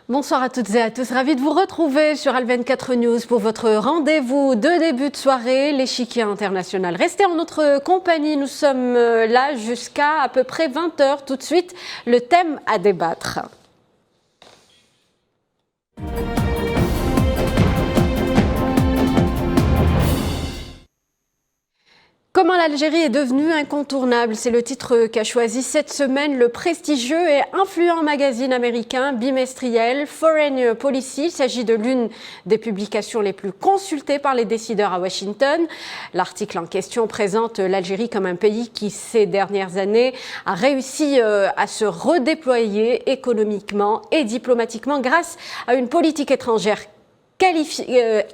Bonsoir à toutes et à tous, ravi de vous retrouver sur Al24 News pour votre rendez-vous de début de soirée, l'échiquier international. Restez en notre compagnie, nous sommes là jusqu'à peu près 20h. Tout de suite, le thème à débattre. Comment l'Algérie est devenue incontournable, c'est le titre qu'a choisi cette semaine le prestigieux et influent magazine américain bimestriel Foreign Policy. Il s'agit de l'une des publications les plus consultées par les décideurs à Washington. L'article en question présente l'Algérie comme un pays qui, ces dernières années, a réussi à se redéployer économiquement et diplomatiquement grâce à une politique étrangère qualifiée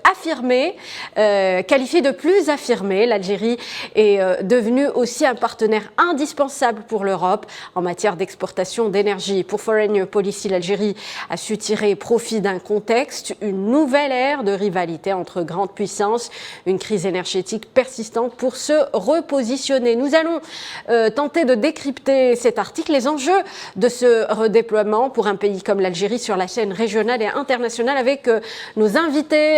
de plus affirmée. L'Algérie est devenue aussi un partenaire indispensable pour l'Europe en matière d'exportation d'énergie. Pour Foreign Policy, l'Algérie a su tirer profit d'un contexte, une nouvelle ère de rivalité entre grandes puissances, une crise énergétique persistante pour se repositionner. Nous allons tenter de décrypter cet article, les enjeux de ce redéploiement pour un pays comme l'Algérie sur la scène régionale et internationale avec nos invités,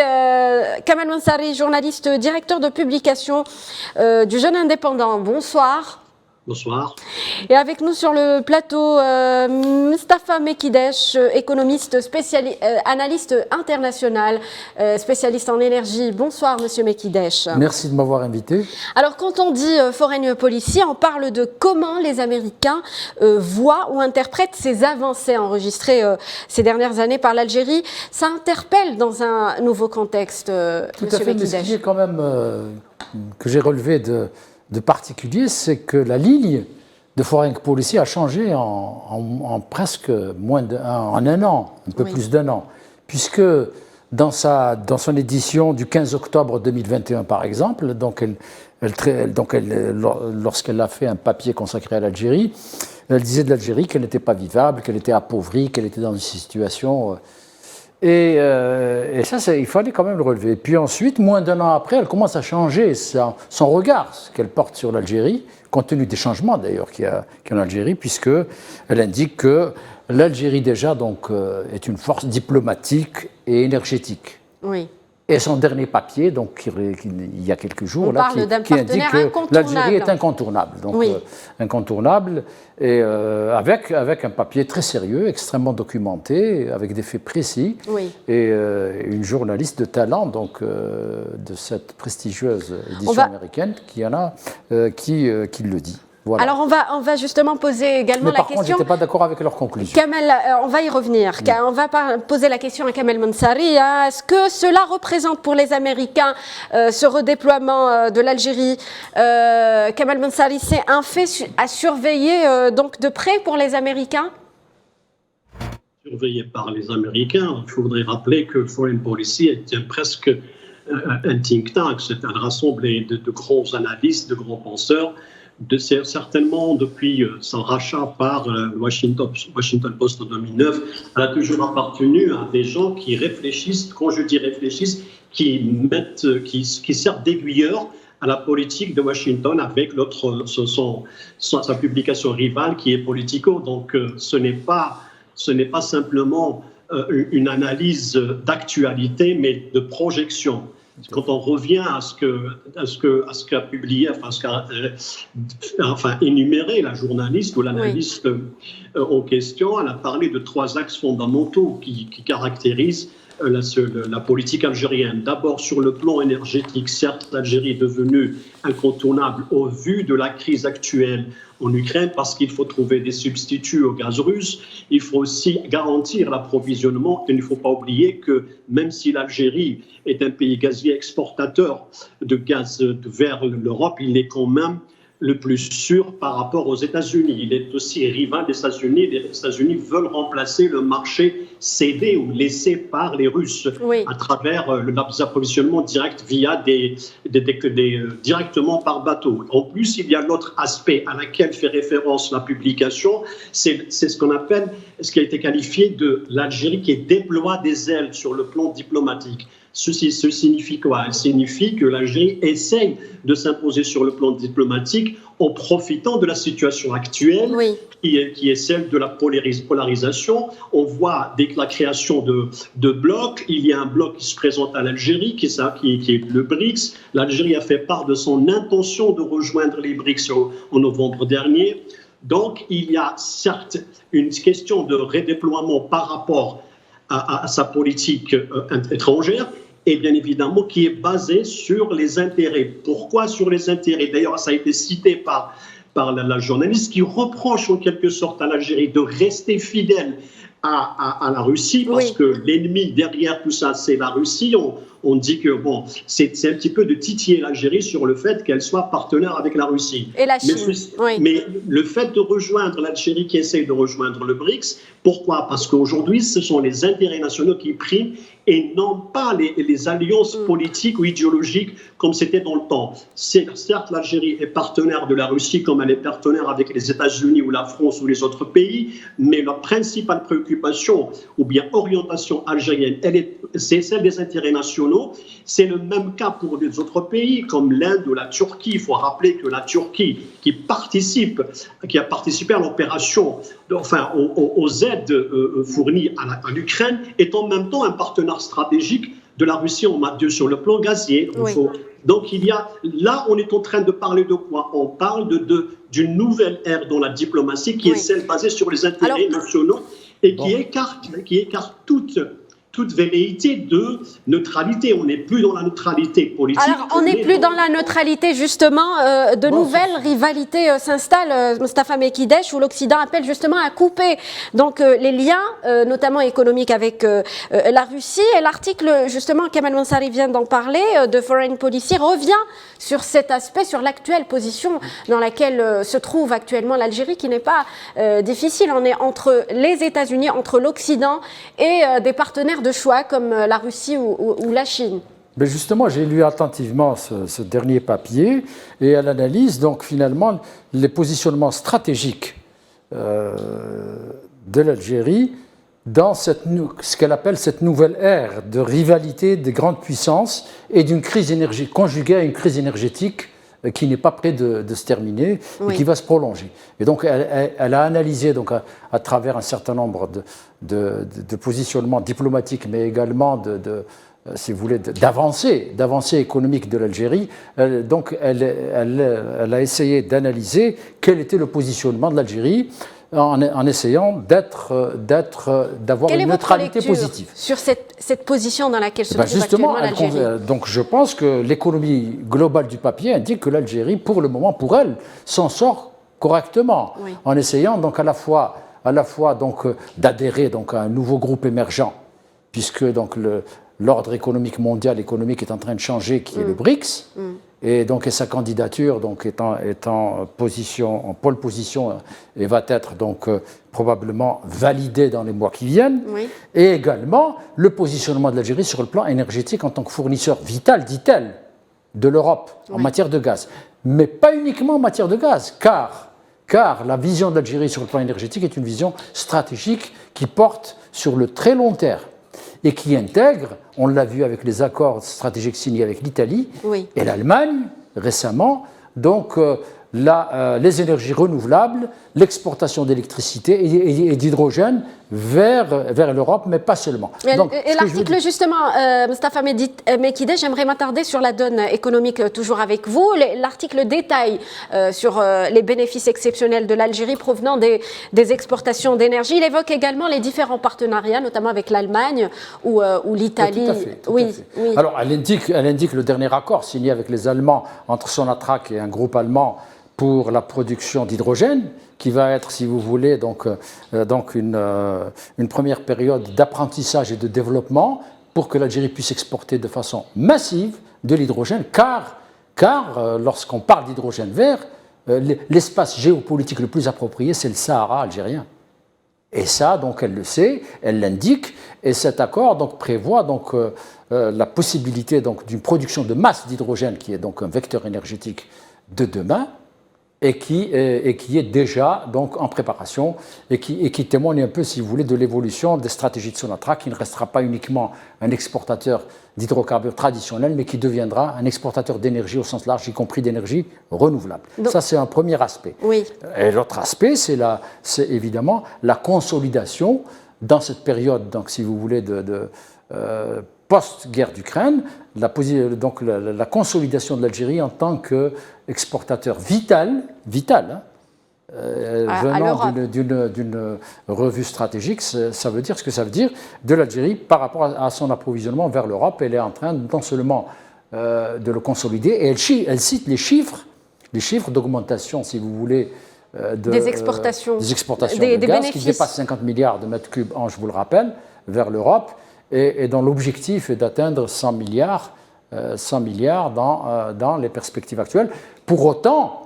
Kamal Mansari, journaliste, directeur de publication du Jeune Indépendant. Bonsoir. Bonsoir. Et avec nous sur le plateau, Mustafa Mekidesh, économiste, analyste international, spécialiste en énergie. Bonsoir, monsieur Mekidesh. Merci de m'avoir invité. Alors, quand on dit Foreign Policy, on parle de comment les Américains voient ou interprètent ces avancées enregistrées ces dernières années par l'Algérie. Ça interpelle dans un nouveau contexte, Tout à fait, mais ce qui est quand même que j'ai relevé de particulier, c'est que la ligne de Foreign Policy a changé en presque en un an, un peu plus d'un an, puisque dans son édition du 15 octobre 2021, par exemple, lorsqu'elle a fait un papier consacré à l'Algérie, elle disait de l'Algérie qu'elle n'était pas vivable, qu'elle était appauvrie, qu'elle était dans une situation... Et ça, il fallait quand même le relever. Puis ensuite, moins d'un an après, elle commence à changer son regard qu'elle porte sur l'Algérie, compte tenu des changements d'ailleurs qu'il y a en Algérie, puisqu'elle indique que l'Algérie déjà est une force diplomatique et énergétique. Oui. Et son dernier papier, il y a quelques jours, qui indique que l'Algérie est incontournable. Donc, incontournable, et avec un papier très sérieux, extrêmement documenté, avec des faits précis, et une journaliste de talent de cette prestigieuse édition américaine qui le dit. Voilà. Alors on va justement poser également la question. Par contre, je n'étais pas d'accord avec leurs conclusions. Kamel, on va y revenir. On va poser la question à Kamal Mansari. Est-ce que cela représente pour les Américains ce redéploiement de l'Algérie? Kamal Mansari, c'est un fait à surveiller donc de près pour les Américains? Surveillé par les Américains. Il faudrait rappeler que Foreign Policy est presque un think tank. C'est un rassemblé de grands analystes, de grands penseurs. Certainement depuis son rachat par Washington Post en 2009, elle a toujours appartenu à des gens qui réfléchissent, quand je dis réfléchissent, qui servent d'aiguilleurs à la politique de Washington avec sa publication rivale qui est Politico. Donc ce n'est pas simplement une analyse d'actualité, mais de projection. Quand on revient à ce qu'a publié, énuméré la journaliste ou l'analyste en question, elle a parlé de 3 axes fondamentaux qui caractérisent la politique algérienne. D'abord, sur le plan énergétique, certes, l'Algérie est devenue incontournable au vu de la crise actuelle en Ukraine parce qu'il faut trouver des substituts au gaz russe. Il faut aussi garantir l'approvisionnement. Il ne faut pas oublier que même si l'Algérie est un pays gazier exportateur de gaz vers l'Europe, il est quand même le plus sûr par rapport aux États-Unis. Il est aussi rival des États-Unis. Les États-Unis veulent remplacer le marché cédé ou laissé par les Russes à travers l'approvisionnement direct via directement par bateau. En plus, il y a l'autre aspect à laquelle fait référence la publication, c'est ce qu'on appelle, ce qui a été qualifié de l'Algérie qui déploie des ailes sur le plan diplomatique. Ceci signifie quoi? Il signifie que l'Algérie essaye de s'imposer sur le plan diplomatique en profitant de la situation actuelle, Oui. qui est celle de la polarisation. On voit dès que la création de blocs, il y a un bloc qui se présente à l'Algérie, qui est le BRICS. L'Algérie a fait part de son intention de rejoindre les BRICS en novembre dernier. Donc, il y a certes une question de redéploiement par rapport à sa politique étrangère, et bien évidemment qui est basée sur les intérêts. Pourquoi sur les intérêts? D'ailleurs, ça a été cité par la journaliste qui reproche en quelque sorte à l'Algérie de rester fidèle à la Russie, parce que l'ennemi derrière tout ça, c'est la Russie. On dit que bon, c'est un petit peu de titiller l'Algérie sur le fait qu'elle soit partenaire avec la Russie. Et la Chine. Mais le fait de rejoindre l'Algérie qui essaye de rejoindre le BRICS, pourquoi? Parce qu'aujourd'hui, ce sont les intérêts nationaux qui priment et non pas les alliances politiques ou idéologiques comme c'était dans le temps. Certes, l'Algérie est partenaire de la Russie comme elle est partenaire avec les États-Unis ou la France ou les autres pays, mais la principale préoccupation ou bien orientation algérienne, c'est celle des intérêts nationaux. C'est le même cas pour les autres pays comme l'Inde ou la Turquie. Il faut rappeler que la Turquie, qui a participé à l'opération, enfin aux aides fournies à l'Ukraine, est en même temps un partenaire stratégique de la Russie sur le plan gazier. Oui. Donc là, on est en train de parler de quoi? On parle d'une nouvelle ère dans la diplomatie qui est celle basée sur les intérêts nationaux et qui écarte toute velléité de neutralité. On n'est plus dans la neutralité politique. Alors, on n'est plus dans la neutralité, justement. De nouvelles rivalités s'installent, Mostafa Mekidesh, où l'Occident appelle justement à couper donc, les liens, notamment économiques, avec la Russie. Et l'article, justement, Kamal Mansari vient d'en parler, de Foreign Policy, revient sur cet aspect, sur l'actuelle position dans laquelle se trouve actuellement l'Algérie, qui n'est pas difficile. On est entre les États-Unis, entre l'Occident et des partenaires de choix comme la Russie ou la Chine. Mais justement, j'ai lu attentivement ce dernier papier et elle analyse donc finalement les positionnements stratégiques de l'Algérie dans ce qu'elle appelle cette nouvelle ère de rivalité des grandes puissances et d'une crise énergétique conjuguée à une crise énergétique qui n'est pas près de se terminer et qui va se prolonger. Et donc, elle a analysé donc, à travers un certain nombre de positionnements diplomatiques, mais également si vous voulez, d'avancées économiques de l'Algérie. Donc, elle a essayé d'analyser quel était le positionnement de l'Algérie en essayant d'avoir une neutralité positive. Sur cette position dans laquelle se trouve justement, actuellement l'Algérie. donc je pense que l'économie globale du papier indique que l'Algérie, pour le moment, pour elle, s'en sort correctement, en essayant donc à la fois donc d'adhérer donc à un nouveau groupe émergent, puisque donc l'ordre économique mondial économique est en train de changer, qui est le BRICS. Et donc sa candidature donc est en pole position et va être donc probablement validée dans les mois qui viennent. Et également le positionnement de l'Algérie sur le plan énergétique en tant que fournisseur vital, dit-elle, de l'Europe en matière de gaz. Mais pas uniquement en matière de gaz, car la vision de l'Algérie sur le plan énergétique est une vision stratégique qui porte sur le très long terme et qui intègre, on l'a vu avec les accords stratégiques signés avec l'Italie et l'Allemagne récemment, donc les énergies renouvelables, l'exportation d'électricité et d'hydrogène vers l'Europe, mais pas seulement. Et l'article, justement, Mostafa Mekidesh, j'aimerais m'attarder sur la donne économique toujours avec vous. L'article détaille sur les bénéfices exceptionnels de l'Algérie provenant des exportations d'énergie. Il évoque également les différents partenariats, notamment avec l'Allemagne ou l'Italie. Tout à fait. Alors, elle indique le dernier accord signé avec les Allemands entre Sonatrach et un groupe allemand pour la production d'hydrogène, qui va être, si vous voulez, donc une première période d'apprentissage et de développement pour que l'Algérie puisse exporter de façon massive de l'hydrogène, car lorsqu'on parle d'hydrogène vert, l'espace géopolitique le plus approprié, c'est le Sahara algérien. Et ça, donc, elle le sait, elle l'indique, et cet accord donc, prévoit donc, la possibilité donc, d'une production de masse d'hydrogène, qui est donc un vecteur énergétique de demain, et qui est déjà donc en préparation et qui témoigne un peu, si vous voulez, de l'évolution des stratégies de Sonatrach, qui ne restera pas uniquement un exportateur d'hydrocarbures traditionnels, mais qui deviendra un exportateur d'énergie au sens large, y compris d'énergie renouvelable. Donc, ça, c'est un premier aspect. Oui. Et l'autre aspect, c'est évidemment la consolidation dans cette période, donc, si vous voulez, post-guerre d'Ukraine, la consolidation de l'Algérie en tant qu'exportateur vital venant d'une revue stratégique, ça veut dire ce que ça veut dire de l'Algérie par rapport à son approvisionnement vers l'Europe. Elle est en train non seulement de le consolider, et elle cite les chiffres d'augmentation, si vous voulez, des exportations de gaz qui dépassent 50 milliards de mètres cubes an, je vous le rappelle, vers l'Europe, et dont l'objectif est d'atteindre 100 milliards dans les perspectives actuelles, pour autant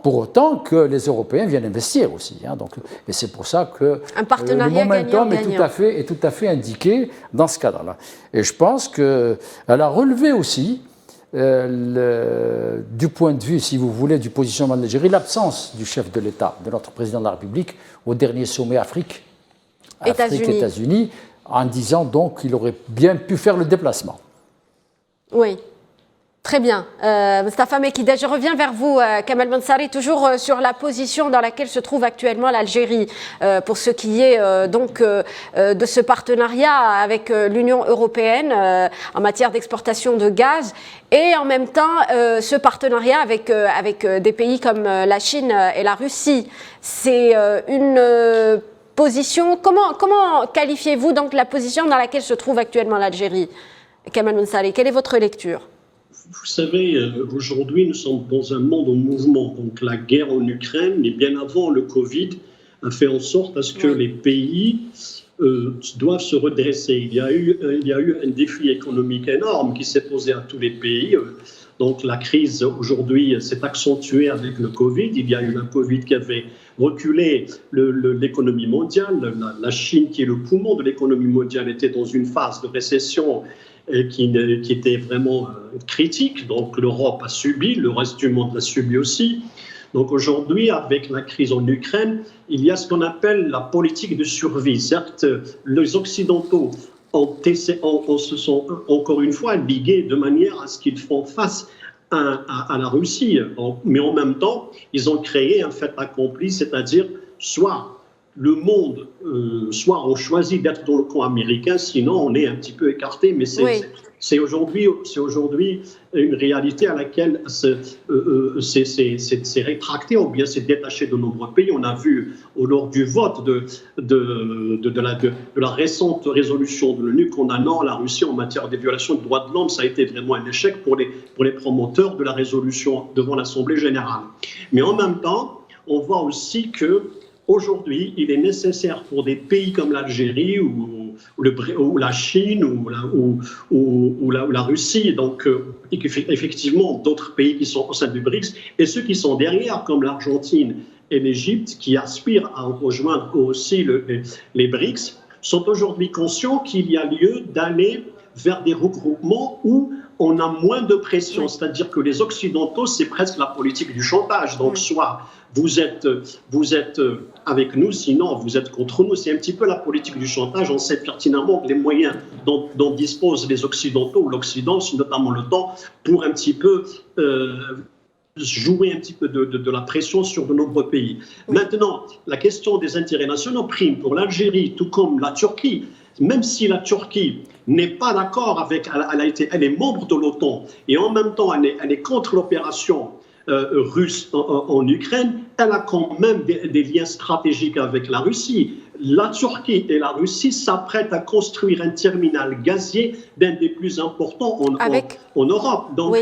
que les Européens viennent investir aussi. Donc, et c'est pour ça que le momentum est tout à fait indiqué dans ce cadre-là. Et je pense qu'elle a relevé aussi, du point de vue, si vous voulez, du positionnement de l'Algérie, l'absence du chef de l'État, de notre président de la République, au dernier sommet Afrique-États-Unis, en disant donc qu'il aurait bien pu faire le déplacement. Oui. Très bien. Mostafa Mekida, je reviens vers vous, Kamal Mansari, toujours sur la position dans laquelle se trouve actuellement l'Algérie, pour ce qui est de ce partenariat avec l'Union européenne en matière d'exportation de gaz, et en même temps ce partenariat avec des pays comme la Chine et la Russie. C'est une position. Comment qualifiez-vous donc la position dans laquelle se trouve actuellement l'Algérie, Kamal Mansari? Quelle est votre lecture? Vous savez, aujourd'hui, nous sommes dans un monde en mouvement. Donc, la guerre en Ukraine, mais bien avant le Covid, a fait en sorte à ce que les pays doivent se redresser. Il y a eu un défi économique énorme qui s'est posé à tous les pays. Donc, la crise aujourd'hui s'est accentuée avec le Covid. Il y a eu un Covid qui avait reculé l'économie mondiale. La Chine, qui est le poumon de l'économie mondiale, était dans une phase de récession qui était vraiment critique. Donc l'Europe a subi, le reste du monde l'a subi aussi. Donc aujourd'hui, avec la crise en Ukraine, il y a ce qu'on appelle la politique de survie. Certes, les Occidentaux se sont encore une fois ligués de manière à ce qu'ils font face à la Russie. Mais en même temps, ils ont créé un fait accompli, c'est-à-dire soit le monde, soit on choisit d'être dans le camp américain, sinon on est un petit peu écarté, mais c'est aujourd'hui une réalité à laquelle c'est rétracté ou bien c'est détaché de nombreux pays. On a vu lors du vote de la récente résolution de l'ONU condamnant la Russie en matière de violation des droits de l'homme, ça a été vraiment un échec pour les promoteurs de la résolution devant l'Assemblée générale. Mais en même temps, on voit aussi que aujourd'hui, il est nécessaire pour des pays comme l'Algérie ou la Chine ou la Russie, donc effectivement d'autres pays qui sont au sein du BRICS, et ceux qui sont derrière, comme l'Argentine et l'Égypte, qui aspirent à rejoindre aussi les BRICS, sont aujourd'hui conscients qu'il y a lieu d'aller vers des regroupements où on a moins de pression, c'est-à-dire que les Occidentaux, c'est presque la politique du chantage. Donc, soit vous êtes avec nous, sinon vous êtes contre nous. C'est un petit peu la politique du chantage. On sait pertinemment que les moyens dont disposent les Occidentaux ou l'Occident, c'est notamment le temps pour un petit peu jouer un petit peu de la pression sur de nombreux pays. Maintenant, la question des intérêts nationaux prime pour l'Algérie, tout comme la Turquie. Même si la Turquie n'est pas d'accord avec, elle est membre de l'OTAN et en même temps elle est contre l'opération russe en Ukraine, elle a quand même des liens stratégiques avec la Russie. La Turquie et la Russie s'apprêtent à construire un terminal gazier d'un des plus importants en Europe. Donc,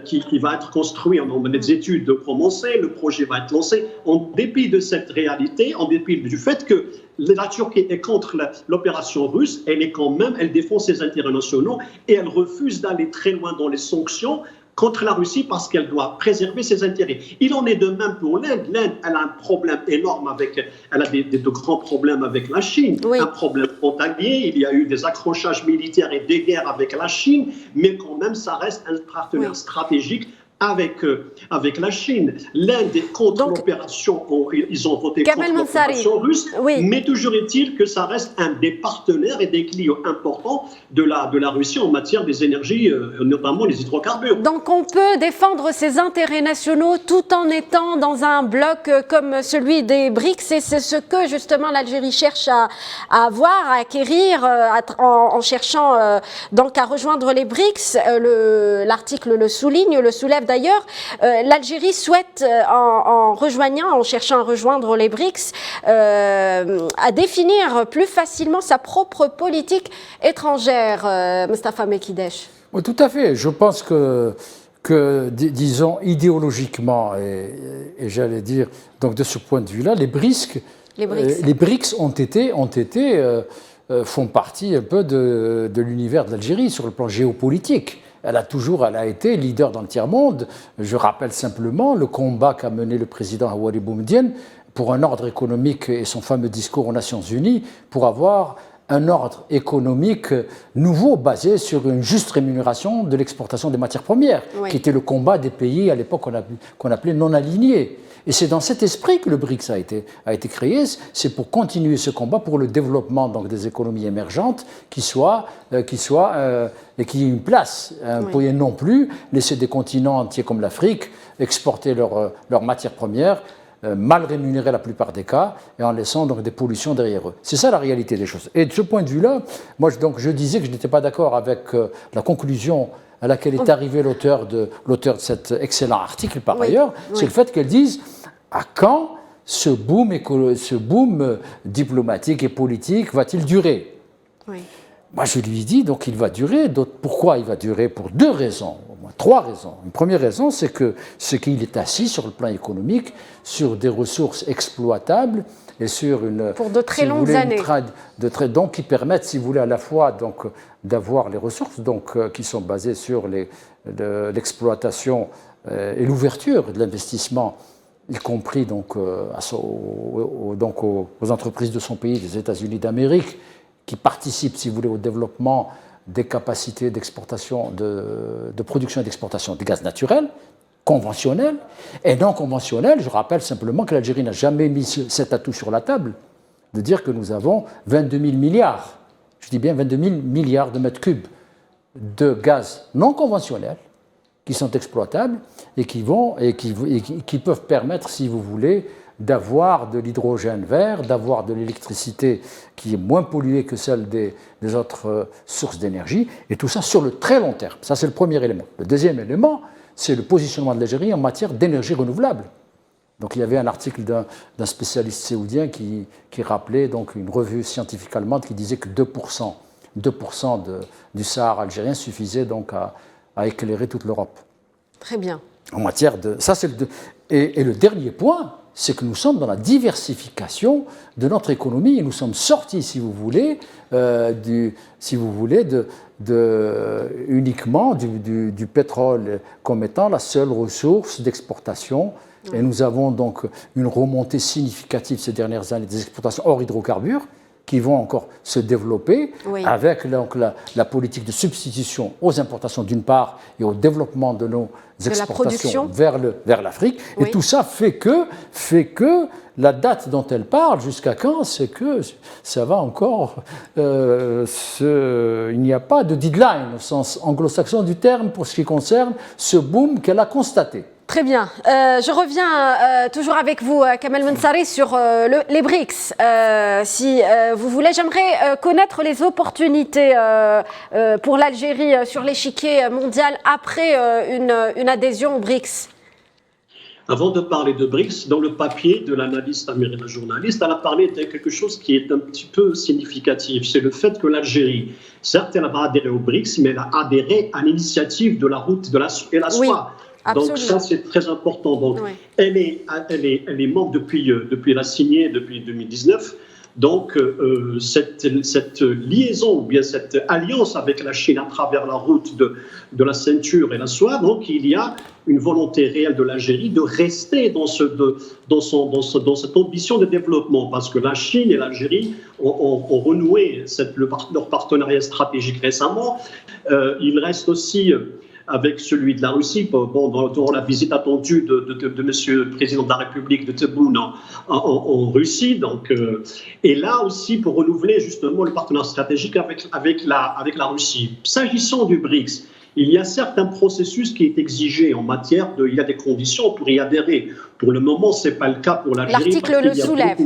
qui va être construit, on a des études de commencer, le projet va être lancé. En dépit de cette réalité, en dépit du fait que la Turquie est contre l'opération russe, elle défend ses intérêts nationaux et elle refuse d'aller très loin dans les sanctions contre la Russie parce qu'elle doit préserver ses intérêts. Il en est de même pour l'Inde. L'Inde, elle a un problème énorme elle a de grands problèmes avec la Chine, un problème frontalier. Il y a eu des accrochages militaires et des guerres avec la Chine, mais quand même, ça reste un partenaire stratégique avec la Chine. L'Inde est contre l'opération, ils ont voté contre l'opération russe, mais toujours est-il que ça reste un des partenaires et des clients importants de la Russie en matière des énergies, notamment les hydrocarbures. Donc on peut défendre ses intérêts nationaux tout en étant dans un bloc comme celui des BRICS, et c'est ce que justement l'Algérie cherche à avoir, à acquérir en cherchant donc à rejoindre les BRICS. L'article le souligne, le soulève d'ailleurs. L'Algérie souhaite, en cherchant à rejoindre les BRICS, à définir plus facilement sa propre politique étrangère. Mostafa Mekidesh. Oui, tout à fait. Je pense que disons, idéologiquement, et j'allais dire, donc de ce point de vue-là, les BRICS font partie un peu de l'univers de l'Algérie sur le plan géopolitique. Elle a été leader dans le tiers-monde. Je rappelle simplement le combat qu'a mené le président Houari Boumediene pour un ordre économique et son fameux discours aux Nations Unies pour avoir un ordre économique nouveau basé sur une juste rémunération de l'exportation des matières premières, qui était le combat des pays à l'époque qu'on appelait non alignés. Et c'est dans cet esprit que le BRICS a été créé. C'est pour continuer ce combat pour le développement donc, des économies émergentes qui aient une place. Pour non plus laisser des continents entiers comme l'Afrique exporter leurs matières premières, mal rémunérés la plupart des cas, et en laissant donc des pollutions derrière eux. C'est ça la réalité des choses. Et de ce point de vue-là, moi je disais que je n'étais pas d'accord avec la conclusion à laquelle est arrivé l'auteur de cet excellent article par ailleurs, c'est le fait qu'elle dise à quand ce boom diplomatique et politique va-t-il durer ? Moi je lui dis donc il va durer. Pourquoi il va durer ? Pour deux raisons. 3 raisons. Une première raison, c'est qu'il est assis sur le plan économique sur des ressources exploitables et sur pour de très longues années. Donc qui permettent, si vous voulez, à la fois donc d'avoir les ressources qui sont basées sur l'exploitation et l'ouverture de l'investissement, y compris donc aux entreprises de son pays, des États-Unis d'Amérique, qui participent, si vous voulez, au développement des capacités d'exportation, de production et d'exportation de gaz naturel, conventionnel et non conventionnel. Je rappelle simplement que l'Algérie n'a jamais mis cet atout sur la table, de dire que nous avons 22 000 milliards, je dis bien 22 000 milliards de mètres cubes de gaz non conventionnel qui sont exploitables et qui peuvent permettre, si vous voulez, d'avoir de l'hydrogène vert, d'avoir de l'électricité qui est moins polluée que celle des autres sources d'énergie, et tout ça sur le très long terme. Ça, c'est le premier élément. Le deuxième élément, c'est le positionnement de l'Algérie en matière d'énergie renouvelable. Donc, il y avait un article d'un spécialiste saoudien qui rappelait donc, une revue scientifique allemande qui disait que 2% du Sahara algérien suffisait donc à éclairer toute l'Europe. Très bien. En matière de... Ça, c'est et le dernier point, c'est que nous sommes dans la diversification de notre économie et nous sommes sortis, si vous voulez, uniquement du pétrole comme étant la seule ressource d'exportation. Et nous avons donc une remontée significative ces dernières années des exportations hors hydrocarbures qui vont encore se développer avec donc, la politique de substitution aux importations d'une part et au développement de nos exportations vers l'Afrique. Et tout ça fait que la date dont elle parle, jusqu'à quand, c'est que ça va encore... il n'y a pas de deadline au sens anglo-saxon du terme pour ce qui concerne ce boom qu'elle a constaté. Très bien. Je reviens toujours avec vous, Kamel Mensari, sur les BRICS. Si vous voulez, j'aimerais connaître les opportunités pour l'Algérie sur l'échiquier mondial après une adhésion aux BRICS. Avant de parler de BRICS, dans le papier de l'analyste américaine, la journaliste, elle a parlé de quelque chose qui est un petit peu significatif. C'est le fait que l'Algérie, certes, elle n'a pas adhéré aux BRICS, mais elle a adhéré à l'initiative de la route et la soie. Absolument. Donc ça, c'est très important. Donc, elle est membre depuis elle a signé depuis 2019. Donc, cette liaison ou bien cette alliance avec la Chine à travers la route de la ceinture et la soie, donc il y a une volonté réelle de l'Algérie de rester dans cette ambition de développement, parce que la Chine et l'Algérie ont renoué leur partenariat stratégique récemment. Il reste aussi avec celui de la Russie, dans la visite attendue de Monsieur le Président de la République de Tebboune en Russie. Donc, et là aussi pour renouveler justement le partenariat stratégique avec la Russie. S'agissant du BRICS, il y a certes un processus qui est exigé en matière il y a des conditions pour y adhérer. Pour le moment, ce n'est pas le cas pour l'Algérie. L'article le soulève.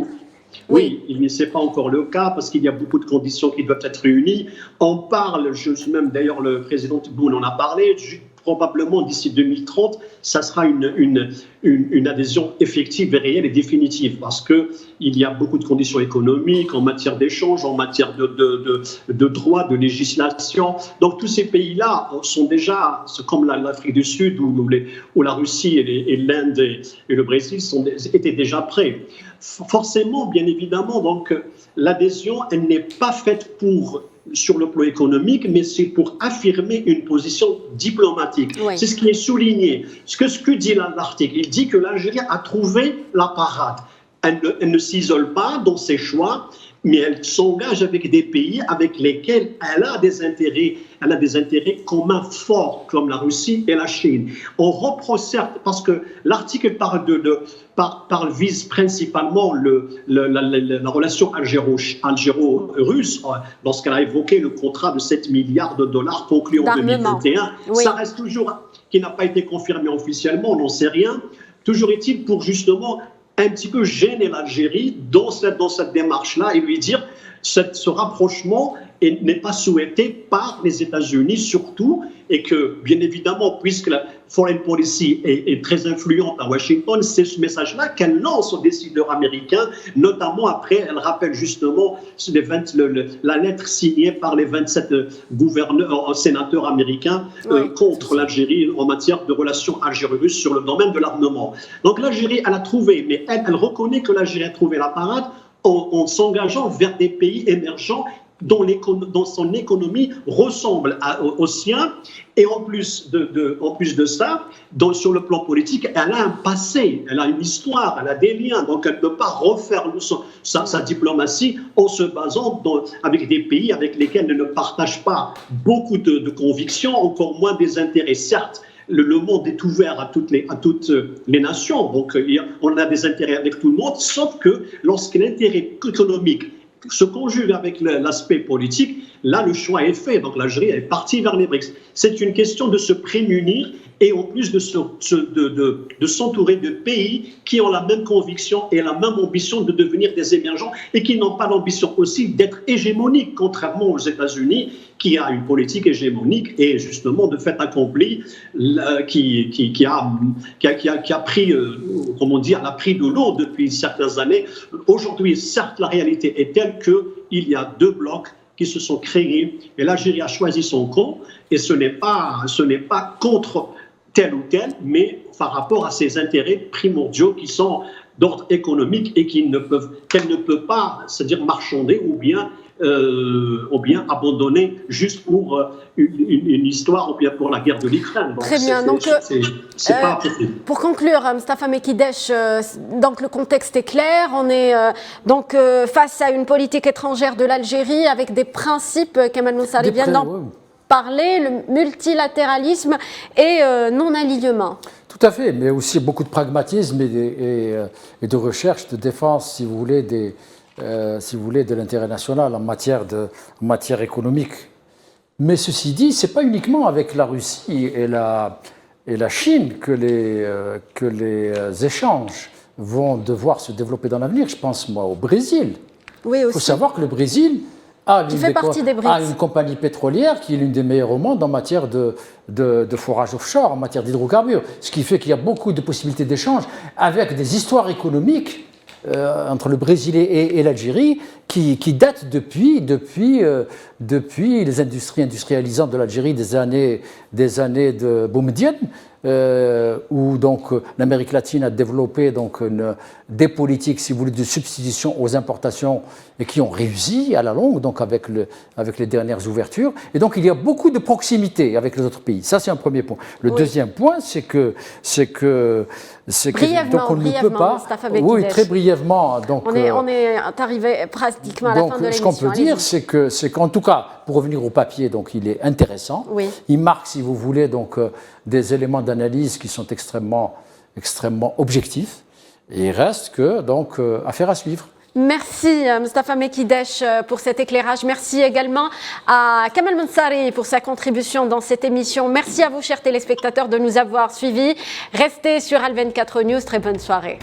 Oui, ce n'est pas encore le cas parce qu'il y a beaucoup de conditions qui doivent être réunies. On parle, même d'ailleurs le président Tebboune en a parlé, probablement d'ici 2030, ça sera une adhésion effective et réelle et définitive parce qu'il y a beaucoup de conditions économiques en matière d'échange, en matière de droit, de législation. Donc tous ces pays-là sont déjà, comme l'Afrique du Sud où la Russie et l'Inde et le Brésil étaient déjà prêts. Forcément, bien évidemment, donc l'adhésion, elle n'est pas faite sur le plan économique, mais c'est pour affirmer une position diplomatique. Oui. C'est ce qui est souligné. Ce que dit l'article, il dit que l'Algérie a trouvé la parade. Elle ne s'isole pas dans ses choix, mais elle s'engage avec des pays avec lesquels elle a des intérêts communs forts, comme la Russie et la Chine. On reproche certes, parce que l'article vise principalement la relation algéro-russe, lorsqu'elle a évoqué le contrat de 7 milliards de dollars conclu en 2021. Oui. Ça reste toujours, qui n'a pas été confirmé officiellement, on n'en sait rien. Toujours est-il pour justement un petit peu gêner l'Algérie dans cette démarche-là et lui dire ce rapprochement n'est pas souhaité par les États-Unis surtout et que, bien évidemment, puisque la foreign policy est très influente à Washington, c'est ce message-là qu'elle lance aux décideurs américains, notamment après, elle rappelle justement la lettre signée par les 27 sénateurs américains contre l'Algérie en matière de relations algéro-russes sur le domaine de l'armement. Donc l'Algérie, elle a trouvé, mais elle reconnaît que l'Algérie a trouvé la parade en s'engageant vers des pays émergents dont son économie ressemble au sien. Et en plus de ça, sur le plan politique, elle a un passé, elle a une histoire, elle a des liens. Donc elle ne peut pas refaire sa diplomatie en se basant avec des pays avec lesquels elle ne partage pas beaucoup de convictions, encore moins des intérêts. Certes, le monde est ouvert à toutes les nations, donc on a des intérêts avec tout le monde, sauf que lorsque l'intérêt économique se conjugue avec l'aspect politique, là le choix est fait. Donc l'Algérie est partie vers les BRICS. C'est une question de se prémunir et en plus de s'entourer de pays qui ont la même conviction et la même ambition de devenir des émergents et qui n'ont pas l'ambition aussi d'être hégémoniques, contrairement aux États-Unis qui a une politique hégémonique et justement de fait accompli qui a pris, comment dire, elle a pris de l'eau depuis certaines années. Aujourd'hui, certes, la réalité est telle qu'il y a deux blocs qui se sont créés et l'Algérie a choisi son camp et ce n'est pas contre tel ou tel, mais par rapport à ses intérêts primordiaux qui sont d'ordre économique et qu'elle ne peut pas, c'est-à-dire marchander ou bien abandonner juste pour une histoire ou bien pour la guerre de l'Ukraine. Très bien. Donc, c'est pas possible. Pour conclure, Mostafa Mekidesh, donc le contexte est clair. On est donc face à une politique étrangère de l'Algérie avec des principes, Kamal Moussari vient d'en parler, le multilatéralisme et non-alignement. Tout à fait, mais aussi beaucoup de pragmatisme et de recherche, de défense, si vous voulez, de l'intérêt national en matière économique. Mais ceci dit, ce n'est pas uniquement avec la Russie et la Chine que les échanges vont devoir se développer dans l'avenir. Je pense, moi, au Brésil. Oui, aussi. Il faut savoir que le Brésil a une compagnie pétrolière qui est l'une des meilleures au monde en matière de forage offshore, en matière d'hydrocarbures. Ce qui fait qu'il y a beaucoup de possibilités d'échanges avec des histoires économiques entre le Brésil et l'Algérie qui datent depuis les industries industrialisantes de l'Algérie des années de Boumedienne où donc l'Amérique latine a développé donc des politiques, si vous voulez, de substitution aux importations et qui ont réussi à la longue, donc avec les dernières ouvertures. Et donc il y a beaucoup de proximité avec les autres pays. Ça, c'est un premier point. Le deuxième point, c'est que brièvement, donc on ne peut pas. Oui, très brièvement. Donc on est arrivé pratiquement à la fin de l'émission. Donc, ce qu'on peut dire, c'est qu'en tout cas, pour revenir au papier, donc il est intéressant. Oui. Il marque, si vous voulez, donc des éléments d'analyse qui sont extrêmement objectifs. Et il reste que donc affaire à suivre. Merci Mostafa Mekidesh pour cet éclairage. Merci également à Kamal Mansari pour sa contribution dans cette émission. Merci à vous, chers téléspectateurs, de nous avoir suivis. Restez sur Al 24 News. Très bonne soirée.